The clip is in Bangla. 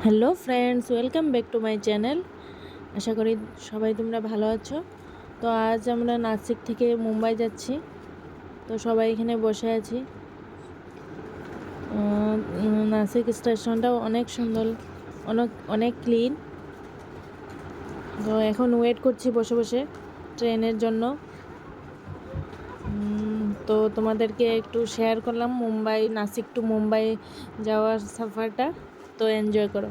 Hello friends, welcome back to my channel. আশা করি সবাই তোমরা ভালো আছো। তো আজ আমরা নাসিক থেকে মুম্বাই যাচ্ছি। তো সবাই এখানে বসে আছি। নাসিক স্টেশনটাও অনেক সুন্দর, অনেক অনেক ক্লিন। তো এখন ওয়েট করছি বসে বসে ট্রেনের জন্য। তো তোমাদেরকে একটু শেয়ার করলাম নাসিক টু মুম্বাই যাওয়ার সফরটা। তো এনজয় করো।